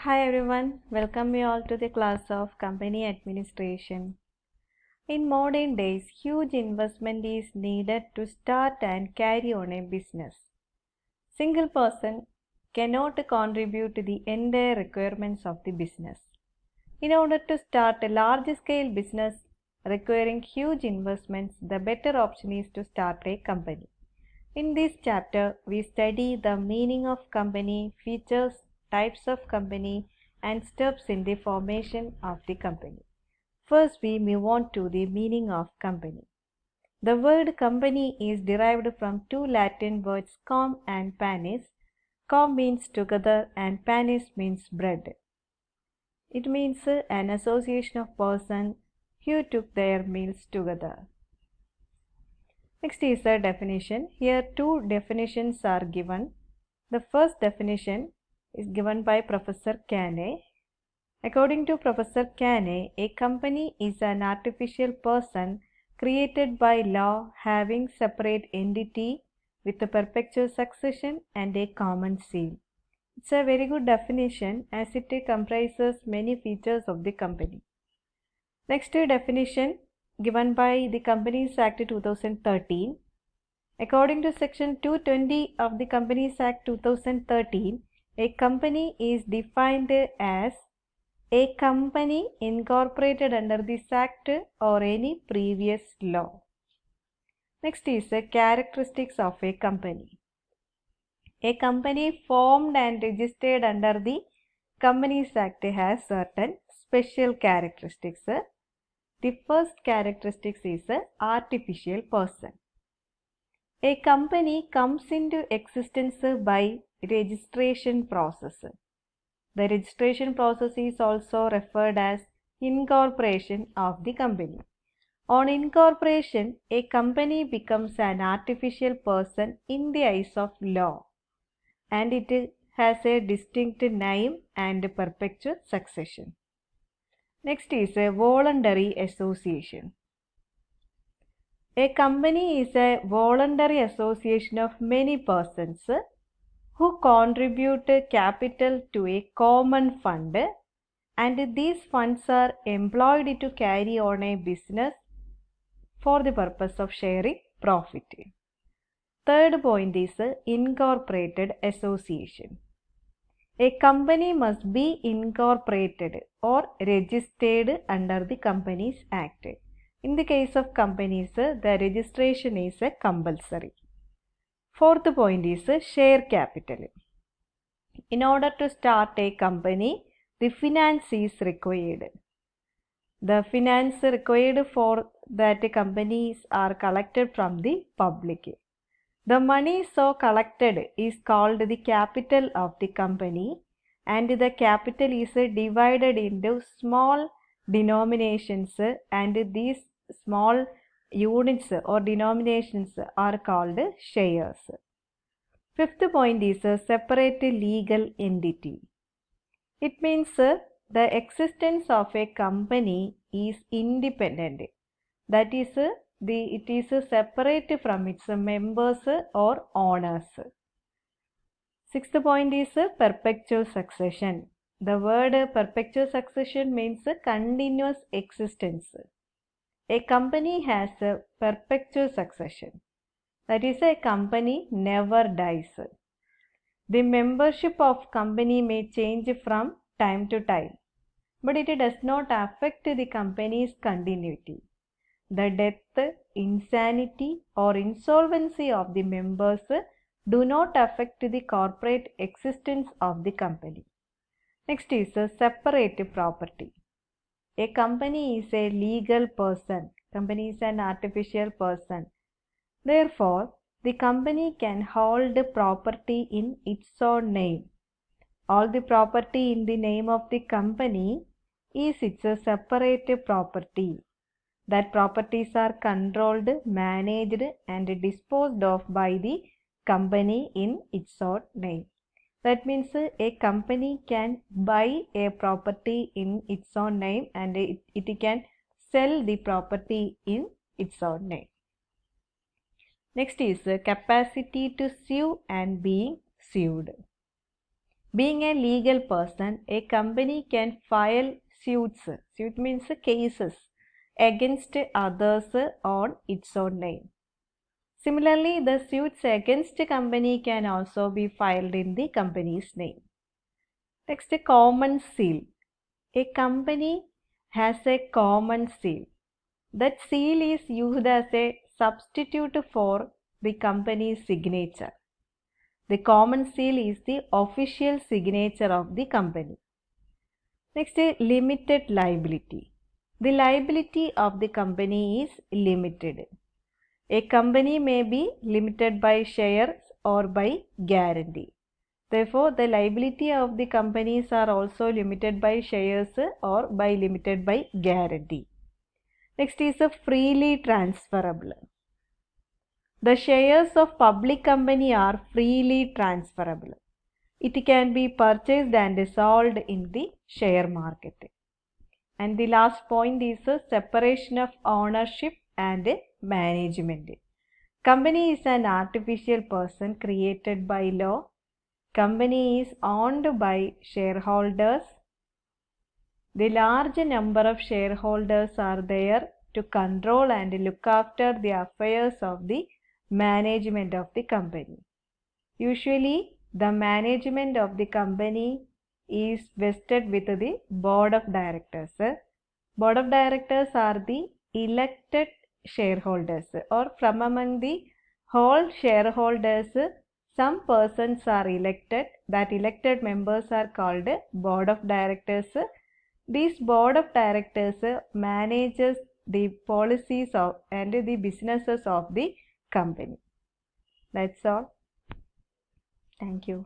Hi everyone, welcome you all to the class of Company Administration. In modern days, huge investment is needed to start and carry on a business. Single person cannot contribute to the entire requirements of the business. In order to start a large scale business requiring huge investments, the better option is to start a company. In this chapter, we study the meaning of company, features, types of company, and steps in the formation of the company. First, we move on to the meaning of company. The word company is derived from two Latin words com and panis. Com means together and panis means bread. It means an association of persons who took their meals together. Next is a definition. Here two definitions are given. The first definition is given by Professor Kane. According to Professor Kane, a company is an artificial person created by law having separate entity with a perpetual succession and a common seal. It's a very good definition as it comprises many features of the company. Next definition given by the Companies Act 2013. According to Section 220 of the Companies Act 2013, a company is defined as a company incorporated under this Act or any previous law. Next is the characteristics of a company. A company formed and registered under the Companies Act has certain special characteristics. The first characteristic is artificial person. A company comes into existence by registration process. The registration process is also referred as incorporation of the company. On incorporation, a company becomes an artificial person in the eyes of law, and it has a distinct name and perpetual succession. Next is a voluntary association. A company is a voluntary association of many persons who contribute capital to a common fund, and these funds are employed to carry on a business for the purpose of sharing profit. Third point is incorporated association. A company must be incorporated or registered under the Companies Act. In the case of companies, the registration is compulsory. Fourth point is share capital. In order to start a company, the finance is required. The finance required for that companies are collected from the public. The money so collected is called the capital of the company, and the capital is divided into small denominations, and these small units or denominations are called shares. Fifth point is a separate legal entity. It means the existence of a company is independent. That is, it is separate from its members or owners. Sixth point is perpetual succession. The word perpetual succession means continuous existence. A company has a perpetual succession. That is, a company never dies. The membership of company may change from time to time, but it does not affect the company's continuity. The death, insanity, or insolvency of the members do not affect the corporate existence of the company. Next is separate property. A company is a legal person. Company is an artificial person. Therefore, the company can hold property in its own name. All the property in the name of the company is its separate property. That properties are controlled, managed, and disposed of by the company in its own name. That means a company can buy a property in its own name, and it can sell the property in its own name. Next is capacity to sue and being sued. Being a legal person, a company can file suits. Suit means cases against others on its own name. Similarly, the suits against a company can also be filed in the company's name. Next, a common seal. A company has a common seal. That seal is used as a substitute for the company's signature. The common seal is the official signature of the company. Next, limited liability. The liability of the company is limited. A company may be limited by shares or by guarantee. Therefore, the liability of the companies are also limited by shares or limited by guarantee. Next is a freely transferable. The shares of public company are freely transferable. It can be purchased and sold in the share market. And the last point is a separation of ownership and management. Company is an artificial person created by law. Company is owned by shareholders. The large number of shareholders are there to control and look after the affairs of the management of the company. Usually, the management of the company is vested with the board of directors. Board of directors are the elected shareholders, or from among the whole shareholders, some persons are elected. That elected members are called board of directors. This board of directors manages the policies of and the businesses of the company. That's all. Thank you.